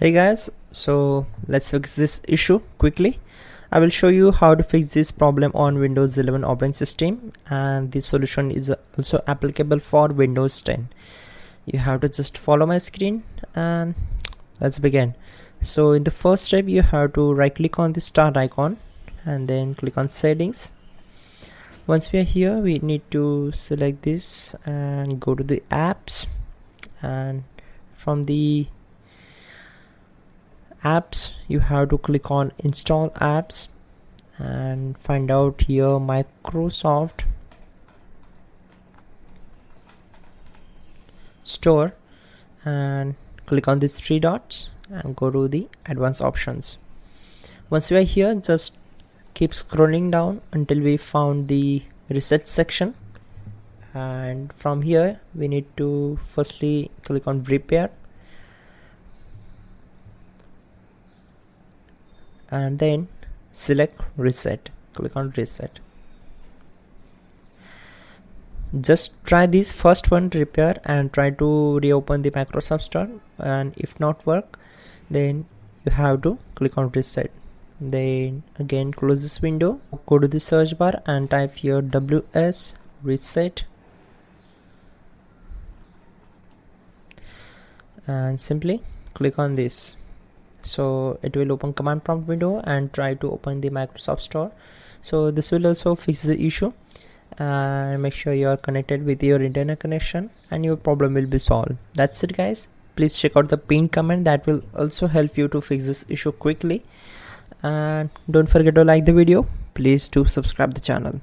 Hey guys, so let's fix this issue quickly. I will show you how to fix this problem on Windows 11 operating system, and this solution is also applicable for Windows 10. You have to just follow my screen and let's begin. So in the first step, you have to right click on the start icon and then click on settings. Once we are here, we need to select this and go to the apps, and from the apps you have to click on install apps and find out here Microsoft Store and click on these three dots and go to the advanced options. Once we are here, just keep scrolling down until we found the reset section, and from here we need to firstly click on repair and then select reset. Click on reset. Just try this first one, repair, and try to reopen the Microsoft Store, and if not work, then you have to click on reset. Then again close this window, go to the search bar and type here WS reset and simply click on this. So it will open command prompt window and try to open the Microsoft Store. So this will also fix the issue, and make sure you are connected with your internet connection and your problem will be solved. That's it guys. Please check out the pinned comment, that will also help you to fix this issue quickly, and don't forget to like the video. Please do subscribe the channel.